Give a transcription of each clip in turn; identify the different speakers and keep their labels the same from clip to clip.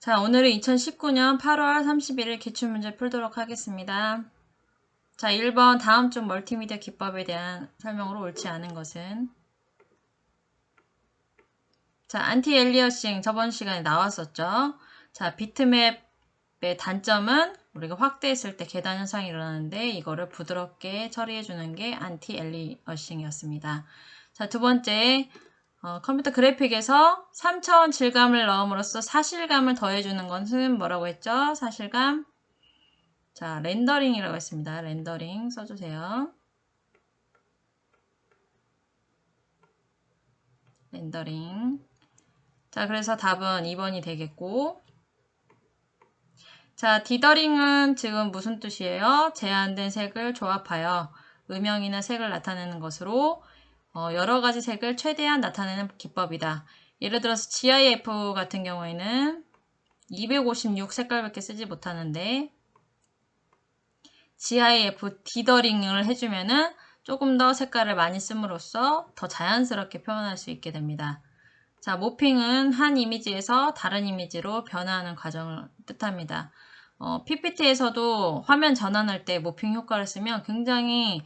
Speaker 1: 자, 오늘은 2019년 8월 31일 기출문제 풀도록 하겠습니다. 자, 1번 다음 중 멀티미디어 기법에 대한 설명으로 옳지 않은 것은? 자, 안티엘리어싱 저번 시간에 나왔었죠. 자, 비트맵의 단점은 우리가 확대했을 때 계단 현상이 일어나는데 이거를 부드럽게 처리해주는 게 안티엘리어싱이었습니다. 자, 두 번째, 컴퓨터 그래픽에서 3차원 질감을 넣음으로써 사실감을 더해주는 것은 뭐라고 했죠? 사실감. 자, 렌더링이라고 했습니다. 렌더링 써주세요. 렌더링. 자, 그래서 답은 2번이 되겠고. 자, 디더링은 지금 무슨 뜻이에요? 제한된 색을 조합하여 음영이나 색을 나타내는 것으로 여러 가지 색을 최대한 나타내는 기법이다. 예를 들어서 GIF 같은 경우에는 256 색깔밖에 쓰지 못하는데 GIF 디더링을 해주면은 조금 더 색깔을 많이 씀으로써 더 자연스럽게 표현할 수 있게 됩니다. 자, 모핑은 한 이미지에서 다른 이미지로 변화하는 과정을 뜻합니다. PPT에서도 화면 전환할 때 모핑 효과를 쓰면 굉장히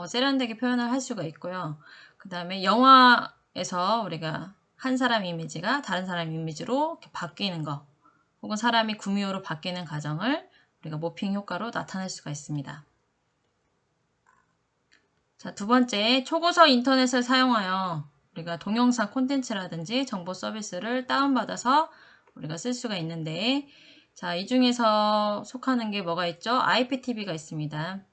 Speaker 1: 세련되게 표현을 할 수가 있고요. 그 다음에 영화에서 우리가 한 사람 이미지가 다른 사람 이미지로 이렇게 바뀌는 거 혹은 사람이 구미호로 바뀌는 과정을 우리가 모핑 효과로 나타낼 수가 있습니다. 자, 두 번째, 초고속 인터넷을 사용하여 우리가 동영상 콘텐츠라든지 정보 서비스를 다운받아서 우리가 쓸 수가 있는데, 자, 이 중에서 속하는 게 뭐가 있죠? IPTV가 있습니다.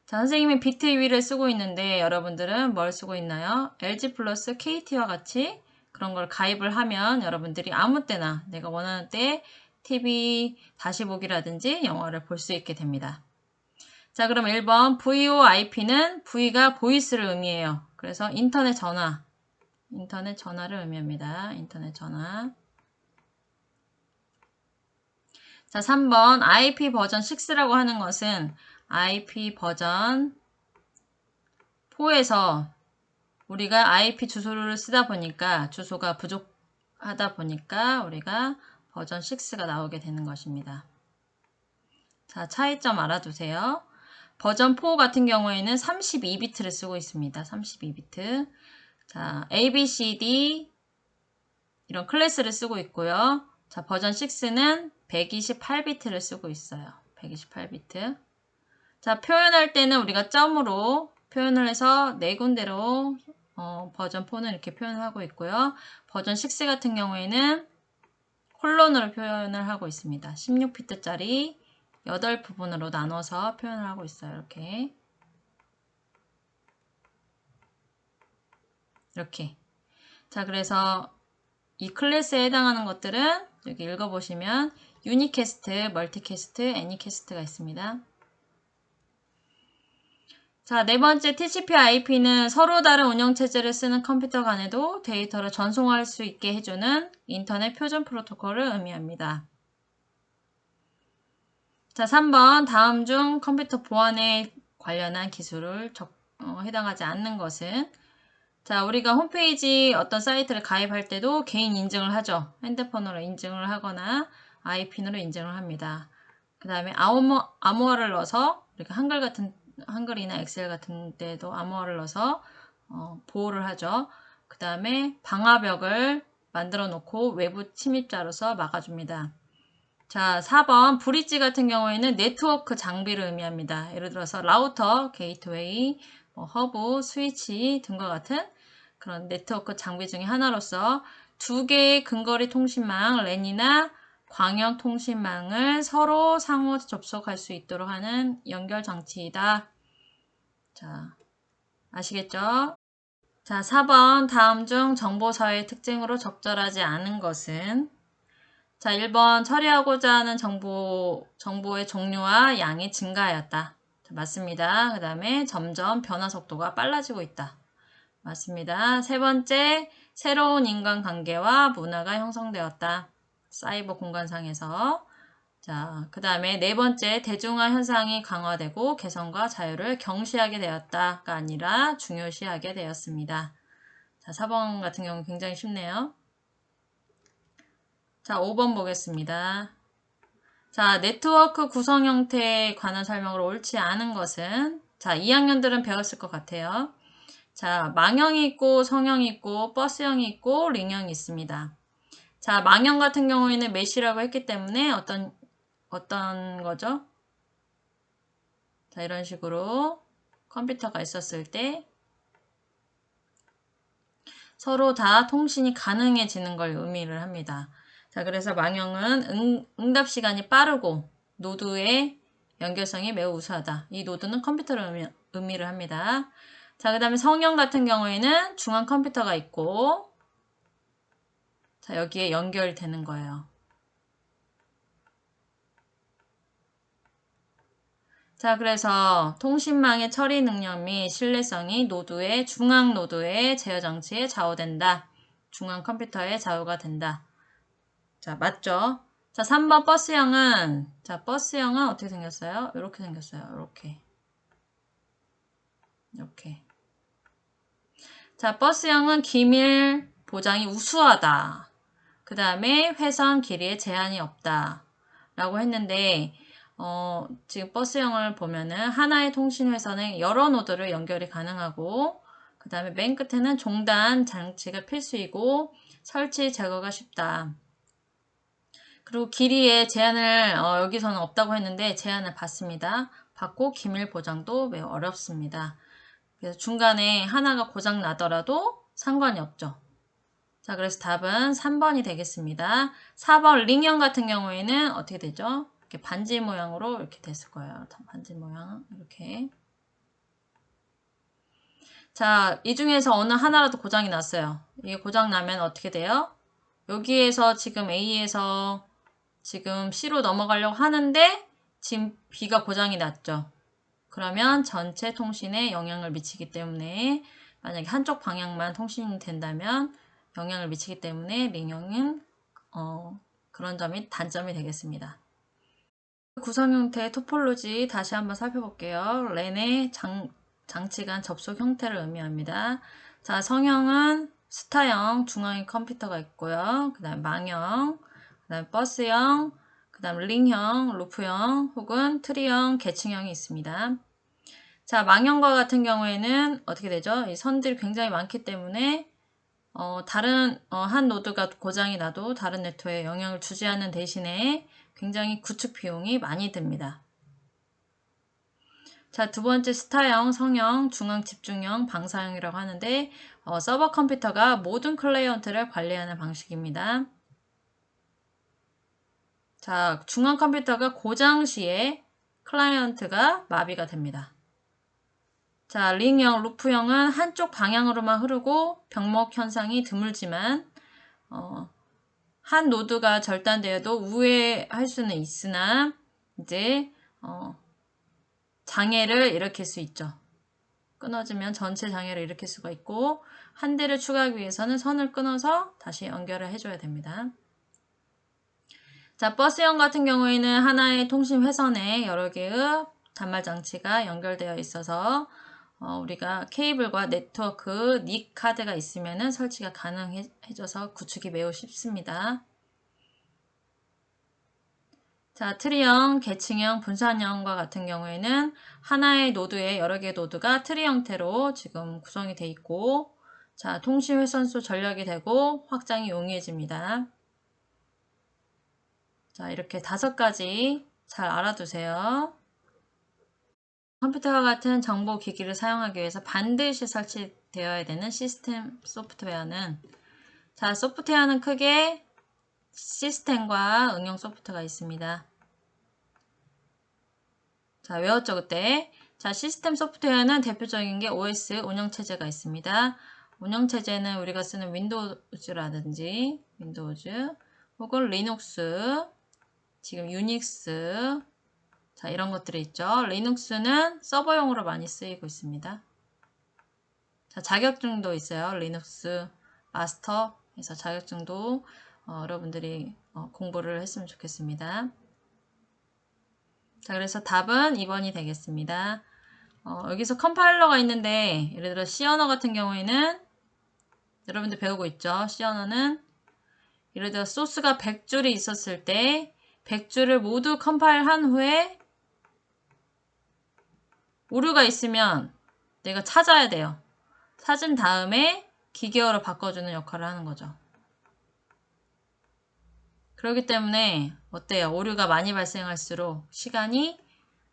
Speaker 1: 자, 선생님이 BTV를 쓰고 있는데 여러분들은 뭘 쓰고 있나요? LG 플러스 KT와 같이 그런 걸 가입을 하면 여러분들이 아무 때나 내가 원하는 때 TV 다시 보기라든지 영화를 볼 수 있게 됩니다. 자, 그럼 1번 VoIP는 V가 보이스를 의미해요. 그래서 인터넷 전화를 의미합니다. 인터넷 전화. 자, 3번 IP 버전 6라고 하는 것은 IP 버전 4에서 우리가 IP 주소를 쓰다 보니까 주소가 부족하다 보니까 우리가 버전 6가 나오게 되는 것입니다. 자, 차이점 알아두세요. 버전 4 같은 경우에는 32비트를 쓰고 있습니다. 32비트. 자, ABCD 이런 클래스를 쓰고 있고요. 자, 버전 6는 128비트를 쓰고 있어요. 128비트. 자, 표현할 때는 우리가 점으로 표현을 해서 네 군데로 버전 4는 이렇게 표현을 하고 있고요. 버전 6 같은 경우에는 콜론으로 표현을 하고 있습니다. 16비트짜리 8부분으로 나눠서 표현을 하고 있어요. 이렇게. 자, 그래서 이 클래스에 해당하는 것들은 여기 읽어보시면 유니캐스트, 멀티캐스트, 애니캐스트가 있습니다. 자, 네 번째 TCP/IP는 서로 다른 운영체제를 쓰는 컴퓨터 간에도 데이터를 전송할 수 있게 해주는 인터넷 표준 프로토콜을 의미합니다. 자, 3번 다음 중 컴퓨터 보안에 관련한 기술을 해당하지 않는 것은 자, 우리가 홈페이지 어떤 사이트를 가입할 때도 개인 인증을 하죠. 핸드폰으로 인증을 하거나 아이핀으로 인증을 합니다. 그 다음에 암호화를 넣어서 우리가 한글이나 엑셀 같은 데도 암호화를 넣어서 보호를 하죠. 그 다음에 방화벽을 만들어 놓고 외부 침입자로서 막아줍니다. 자, 4번 브릿지 같은 경우에는 네트워크 장비를 의미합니다. 예를 들어서 라우터, 게이트웨이, 허브, 스위치 등과 같은 그런 네트워크 장비 중에 하나로서 두 개의 근거리 통신망, 랜이나 광역 통신망을 서로 상호 접속할 수 있도록 하는 연결 장치이다. 자, 아시겠죠? 자, 4번 다음 중 정보사회의 특징으로 적절하지 않은 것은 자, 1번 처리하고자 하는 정보의 종류와 양이 증가하였다. 자, 맞습니다. 그 다음에 점점 변화 속도가 빨라지고 있다. 맞습니다. 세 번째, 새로운 인간관계와 문화가 형성되었다. 사이버 공간상에서. 자, 그 다음에 네 번째, 대중화 현상이 강화되고 개성과 자유를 경시하게 되었다가 아니라 중요시하게 되었습니다. 자, 4번 같은 경우 굉장히 쉽네요. 자, 5번 보겠습니다. 자, 네트워크 구성 형태에 관한 설명으로 옳지 않은 것은, 자, 2학년들은 배웠을 것 같아요. 자, 망형이 있고 성형이 있고 버스형이 있고 링형이 있습니다. 자, 망형 같은 경우에는 메시라고 했기 때문에 어떤 거죠? 자, 이런 식으로 컴퓨터가 있었을 때 서로 다 통신이 가능해지는 걸 의미를 합니다. 자, 그래서 망형은 응답 시간이 빠르고 노드의 연결성이 매우 우수하다. 이 노드는 컴퓨터를 의미를 합니다. 자, 그 다음에 성형 같은 경우에는 중앙 컴퓨터가 있고, 자, 여기에 연결되는 거예요. 자, 그래서 통신망의 처리 능력 및 신뢰성이 중앙 노드의 제어 장치에 좌우된다. 중앙 컴퓨터의 좌우가 된다. 자, 맞죠? 자, 3번 버스형은, 자, 버스형은 어떻게 생겼어요? 이렇게 생겼어요. 이렇게. 자, 버스형은 기밀 보장이 우수하다. 그 다음에 회선 길이에 제한이 없다. 라고 했는데, 지금 버스형을 보면은 하나의 통신 회선에 여러 노드를 연결이 가능하고, 그 다음에 맨 끝에는 종단 장치가 필수이고, 설치 제거가 쉽다. 그리고 길이에 제한을 여기서는 없다고 했는데 제한을 받습니다. 받고 기밀 보장도 매우 어렵습니다. 그래서 중간에 하나가 고장 나더라도 상관이 없죠. 자, 그래서 답은 3번이 되겠습니다. 4번 링형 같은 경우에는 어떻게 되죠? 이렇게 반지 모양으로 이렇게 됐을 거예요. 반지 모양 이렇게. 자, 이 중에서 어느 하나라도 고장이 났어요. 이게 고장 나면 어떻게 돼요? 여기에서 지금 A에서 지금 C로 넘어가려고 하는데 지금 B가 고장이 났죠. 그러면 전체 통신에 영향을 미치기 때문에 만약에 한쪽 방향만 통신이 된다면 영향을 미치기 때문에 링형은 그런 점이 단점이 되겠습니다. 구성 형태의 토폴로지 다시 한번 살펴볼게요. 랜의 장치 간 접속 형태를 의미합니다. 자, 성형은 스타형 중앙에 컴퓨터가 있고요. 그 다음 망형, 그 다음 버스형, 그 다음 링형, 루프형 혹은 트리형, 계층형이 있습니다. 자, 망형과 같은 경우에는 어떻게 되죠? 이 선들이 굉장히 많기 때문에 한 노드가 고장이 나도 다른 네트워크에 영향을 주지 않는 대신에 굉장히 구축 비용이 많이 듭니다. 자, 두 번째 스타형, 성형, 중앙 집중형, 방사형이라고 하는데 서버 컴퓨터가 모든 클라이언트를 관리하는 방식입니다. 자, 중앙 컴퓨터가 고장 시에 클라이언트가 마비가 됩니다. 자, 링형, 루프형은 한쪽 방향으로만 흐르고 병목 현상이 드물지만 한 노드가 절단되어도 우회할 수는 있으나 이제 장애를 일으킬 수 있죠. 끊어지면 전체 장애를 일으킬 수가 있고 한 대를 추가하기 위해서는 선을 끊어서 다시 연결을 해줘야 됩니다. 자, 버스형 같은 경우에는 하나의 통신 회선에 여러 개의 단말 장치가 연결되어 있어서 우리가 케이블과 네트워크 닉 카드가 있으면 설치가 가능해져서 구축이 매우 쉽습니다. 자, 트리형, 계층형, 분산형과 같은 경우에는 하나의 노드에 여러 개의 노드가 트리 형태로 지금 구성이 되어 있고, 자, 통신 회선수 전력이 되고 확장이 용이해집니다. 자, 이렇게 5가지 잘 알아두세요. 컴퓨터와 같은 정보 기기를 사용하기 위해서 반드시 설치되어야 되는 시스템 소프트웨어는, 자, 소프트웨어는 크게 시스템과 응용 소프트가 있습니다. 자, 외웠죠, 그때? 자, 시스템 소프트웨어는 대표적인 게 OS 운영체제가 있습니다. 운영체제는 우리가 쓰는 윈도우즈라든지, 윈도우즈, 혹은 리눅스, 지금 유닉스, 자, 이런 것들이 있죠. 리눅스는 서버용으로 많이 쓰이고 있습니다. 자, 자격증도 있어요. 리눅스 마스터 해서 자격증도 여러분들이 공부를 했으면 좋겠습니다. 자, 그래서 답은 2번이 되겠습니다. 여기서 컴파일러가 있는데 예를 들어 C 언어 같은 경우에는 여러분들 배우고 있죠. C 언어는 예를 들어 소스가 100줄이 있었을 때 100줄을 모두 컴파일한 후에 오류가 있으면 내가 찾아야 돼요. 찾은 다음에 기계어로 바꿔주는 역할을 하는 거죠. 그렇기 때문에 어때요? 오류가 많이 발생할수록 시간이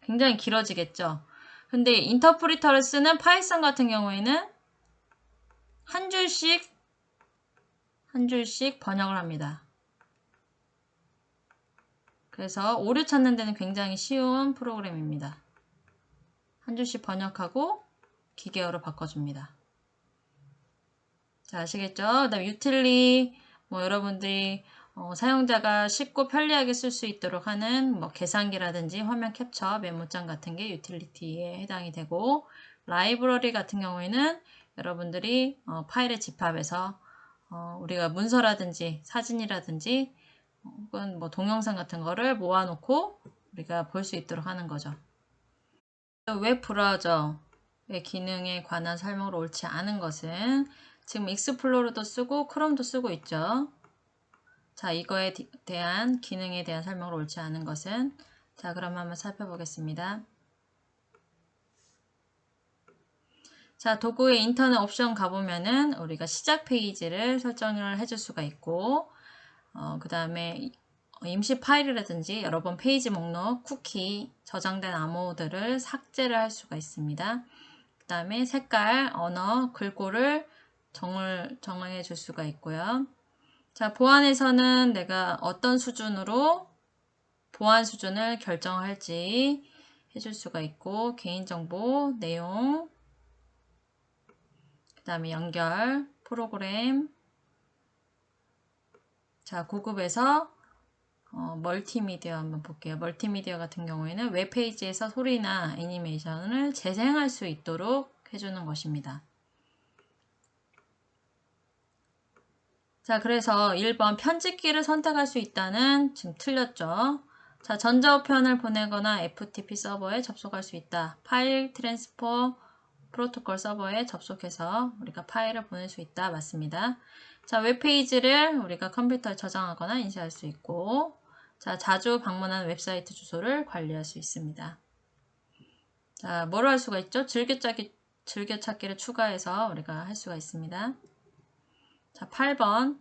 Speaker 1: 굉장히 길어지겠죠. 근데 인터프리터를 쓰는 파이썬 같은 경우에는 한 줄씩 번역을 합니다. 그래서 오류 찾는 데는 굉장히 쉬운 프로그램입니다. 한 줄씩 번역하고 기계어로 바꿔줍니다. 자, 아시겠죠? 그다음에 유틸리, 여러분들이 사용자가 쉽고 편리하게 쓸 수 있도록 하는 계산기라든지 화면 캡처, 메모장 같은 게 유틸리티에 해당이 되고, 라이브러리 같은 경우에는 여러분들이 파일의 집합에서 우리가 문서라든지 사진이라든지 혹은 동영상 같은 거를 모아놓고 우리가 볼 수 있도록 하는 거죠. 웹 브라우저의 기능에 관한 설명으로 옳지 않은 것은 지금 익스플로러도 쓰고 크롬도 쓰고 있죠. 자, 이거에 대한 기능에 대한 설명으로 옳지 않은 것은, 자, 그럼 한번 살펴보겠습니다. 자, 도구의 인터넷 옵션 가보면은 우리가 시작 페이지를 설정을 해줄 수가 있고, 그 다음에 임시 파일이라든지 여러 번 페이지 목록, 쿠키, 저장된 암호들을 삭제를 할 수가 있습니다. 그 다음에 색깔, 언어, 글꼴을 정해 줄 수가 있고요. 자, 보안에서는 내가 어떤 수준으로 보안 수준을 결정할지 해줄 수가 있고, 개인정보, 내용, 그 다음에 연결, 프로그램, 자, 고급에서 멀티미디어 한번 볼게요. 멀티미디어 같은 경우에는 웹페이지에서 소리나 애니메이션을 재생할 수 있도록 해주는 것입니다. 자, 그래서 1번 편집기를 선택할 수 있다는 지금 틀렸죠. 자, 전자우편을 보내거나 FTP 서버에 접속할 수 있다. 파일 트랜스퍼 프로토콜 서버에 접속해서 우리가 파일을 보낼 수 있다. 맞습니다. 자, 웹페이지를 우리가 컴퓨터에 저장하거나 인쇄할 수 있고, 자, 자주 방문하는 웹사이트 주소를 관리할 수 있습니다. 자, 뭐로 할 수가 있죠? 즐겨찾기를 추가해서 우리가 할 수가 있습니다. 자, 8번.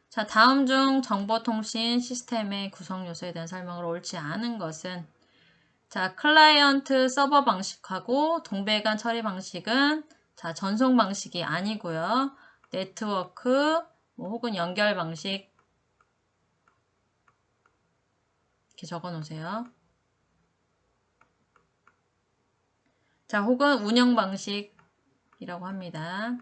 Speaker 1: 자, 다음 중 정보통신 시스템의 구성 요소에 대한 설명을 옳지 않은 것은, 자, 클라이언트 서버 방식하고 동배간 처리 방식은 자, 전송 방식이 아니고요. 네트워크 혹은 연결 방식 이렇게 적어 놓으세요. 자, 혹은 운영 방식이라고 합니다.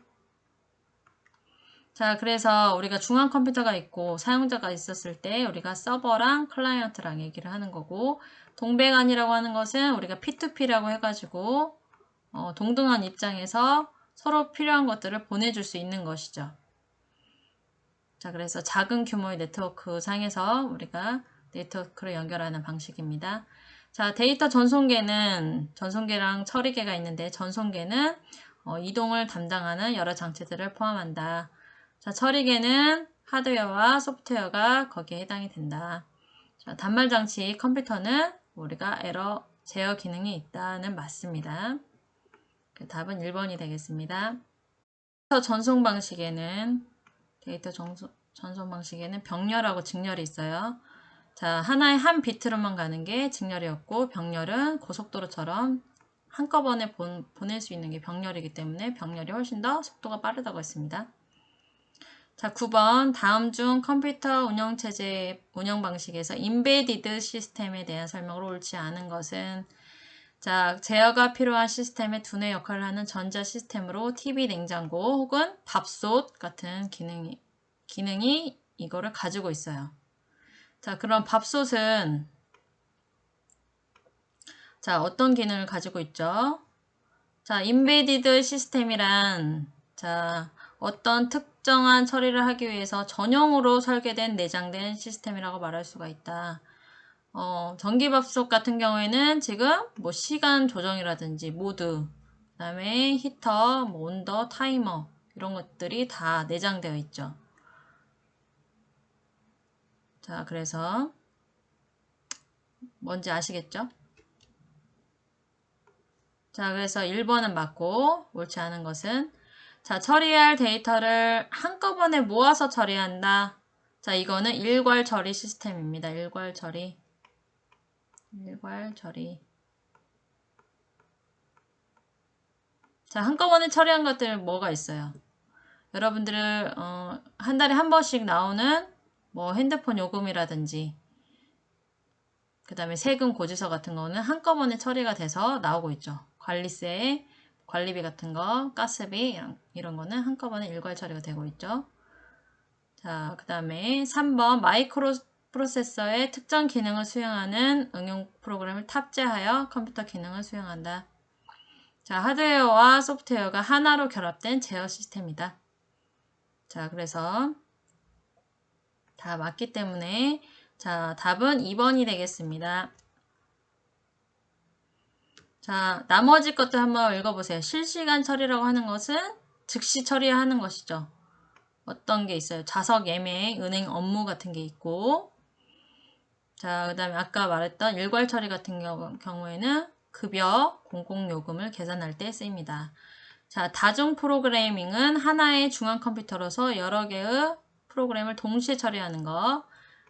Speaker 1: 자, 그래서 우리가 중앙 컴퓨터가 있고 사용자가 있었을 때 우리가 서버랑 클라이언트랑 얘기를 하는 거고, 동배간이라고 하는 것은 우리가 P2P라고 해가지고 동등한 입장에서 서로 필요한 것들을 보내줄 수 있는 것이죠. 자, 그래서 작은 규모의 네트워크 상에서 우리가 네트워크를 연결하는 방식입니다. 자, 데이터 전송계랑 처리계가 있는데, 전송계는 이동을 담당하는 여러 장치들을 포함한다. 자, 처리계는 하드웨어와 소프트웨어가 거기에 해당이 된다. 자, 단말장치 컴퓨터는 우리가 에러 제어 기능이 있다는 맞습니다. 그 답은 1번이 되겠습니다. 데이터 전송 방식에는 병렬하고 직렬이 있어요. 자, 하나의 한 비트로만 가는 게 직렬이었고, 병렬은 고속도로처럼 한꺼번에 보낼 수 있는 게 병렬이기 때문에 병렬이 훨씬 더 속도가 빠르다고 했습니다. 자, 9번. 다음 중 컴퓨터 운영체제 운영 방식에서 인베디드 시스템에 대한 설명으로 옳지 않은 것은, 자, 제어가 필요한 시스템의 두뇌 역할을 하는 전자 시스템으로 TV 냉장고 혹은 밥솥 같은 기능이 이거를 가지고 있어요. 자, 그럼 밥솥은 자, 어떤 기능을 가지고 있죠? 자, 인베디드 시스템이란 자, 어떤 특정한 처리를 하기 위해서 전용으로 설계된 내장된 시스템이라고 말할 수가 있다. 전기밥솥 같은 경우에는 지금 시간 조정이라든지 모드, 그 다음에 히터, 온도, 타이머 이런 것들이 다 내장되어 있죠. 자, 그래서 뭔지 아시겠죠? 자, 그래서 1번은 맞고 옳지 않은 것은 자, 처리할 데이터를 한꺼번에 모아서 처리한다. 자, 이거는 일괄 처리 시스템입니다. 일괄 처리. 일괄 처리. 자, 한꺼번에 처리한 것들 뭐가 있어요? 여러분들 한 달에 한 번씩 나오는 뭐 핸드폰 요금이라든지 그 다음에 세금 고지서 같은 거는 한꺼번에 처리가 돼서 나오고 있죠. 관리세, 관리비 같은 거, 가스비 이런 거는 한꺼번에 일괄 처리가 되고 있죠. 자, 그 다음에 3번 마이크로 프로세서의 특정 기능을 수행하는 응용 프로그램을 탑재하여 컴퓨터 기능을 수행한다. 자, 하드웨어와 소프트웨어가 하나로 결합된 제어 시스템이다. 자, 그래서 다 맞기 때문에 자, 답은 2번이 되겠습니다. 자, 나머지 것도 한번 읽어보세요. 실시간 처리라고 하는 것은 즉시 처리하는 것이죠. 어떤 게 있어요? 좌석 예매, 은행 업무 같은 게 있고 자, 그 다음에 아까 말했던 일괄 처리 같은 경우에는 급여, 공공요금을 계산할 때 쓰입니다. 자, 다중 프로그래밍은 하나의 중앙 컴퓨터로서 여러 개의 프로그램을 동시에 처리하는 거.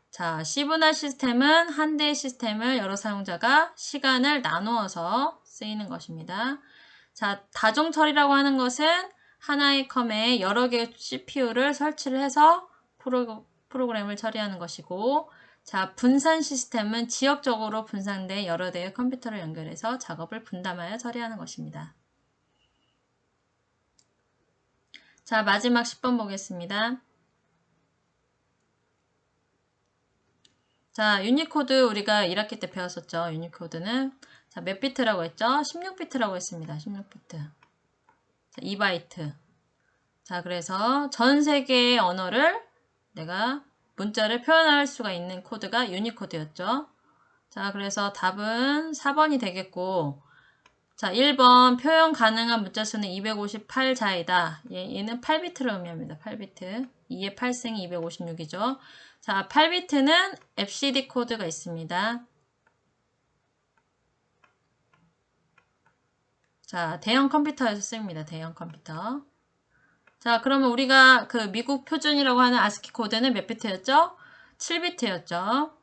Speaker 1: 자, 시분할 시스템은 한 대의 시스템을 여러 사용자가 시간을 나누어서 쓰이는 것입니다. 자, 다중 처리라고 하는 것은 하나의 컴에 여러 개의 CPU를 설치를 해서 프로그램을 처리하는 것이고 자, 분산 시스템은 지역적으로 분산된 여러 대의 컴퓨터를 연결해서 작업을 분담하여 처리하는 것입니다. 자, 마지막 10번 보겠습니다. 자, 유니코드 우리가 1학기 때 배웠었죠. 유니코드는 자, 몇 비트라고 했죠? 16비트라고 했습니다. 16비트. 자, 2바이트. 자, 그래서 전 세계의 언어를 내가 문자를 표현할 수가 있는 코드가 유니코드였죠. 자, 그래서 답은 4번이 되겠고 자, 1번 표현 가능한 문자 수는 258자이다. 얘는 8비트를 의미합니다. 8비트. 2의 8승이 256이죠. 자, 8비트는 FCD 코드가 있습니다. 자, 대형 컴퓨터에서 씁니다. 대형 컴퓨터. 자, 그러면 우리가 그 미국 표준이라고 하는 아스키 코드는 몇 비트였죠? 7비트였죠.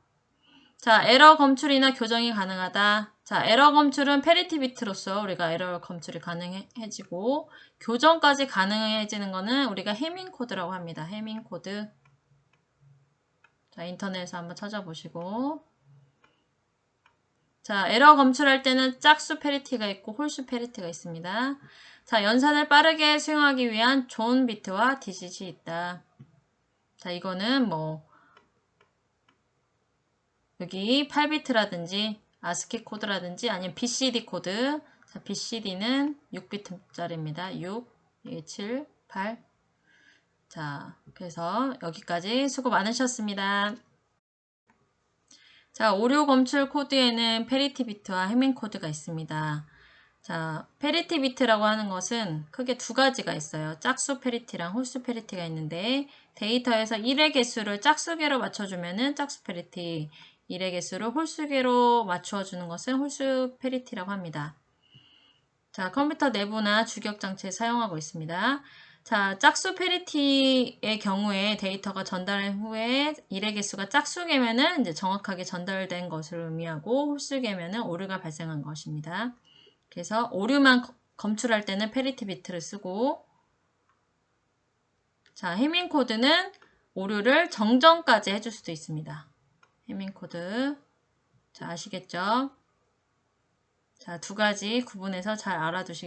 Speaker 1: 자, 에러 검출이나 교정이 가능하다. 자, 에러 검출은 페리티 비트로서 우리가 에러 검출이 가능해지고 교정까지 가능해지는 거는 우리가 해밍 코드라고 합니다. 해밍 코드. 자, 인터넷에서 한번 찾아보시고 자, 에러 검출할 때는 짝수 페리티가 있고 홀수 페리티가 있습니다. 자, 연산을 빠르게 수행하기 위한 존 비트와 디짓이 있다. 자, 이거는 뭐 여기 8비트라든지 아스키 코드라든지 아니면 BCD 코드. 자, BCD는 6비트짜리입니다. 6, 7, 8. 자, 그래서 여기까지 수고 많으셨습니다. 자, 오류 검출 코드에는 페리티 비트와 해밍 코드가 있습니다. 자, 페리티 비트라고 하는 것은 크게 두 가지가 있어요. 짝수 페리티랑 홀수 페리티가 있는데 데이터에서 1의 개수를 짝수계로 맞춰주면은 짝수 페리티, 1의 개수를 홀수계로 맞춰주는 것은 홀수 페리티라고 합니다. 자, 컴퓨터 내부나 주격 장치에 사용하고 있습니다. 자, 짝수 페리티의 경우에 데이터가 전달 후에 1의 개수가 짝수계면은 이제 정확하게 전달된 것을 의미하고 홀수계면은 오류가 발생한 것입니다. 그래서 오류만 검출할 때는 페리티 비트를 쓰고 자, 해밍 코드는 오류를 정정까지 해줄 수도 있습니다. 해밍 코드. 자, 아시겠죠? 자, 두 가지 구분해서 잘 알아두시기 바랍니다.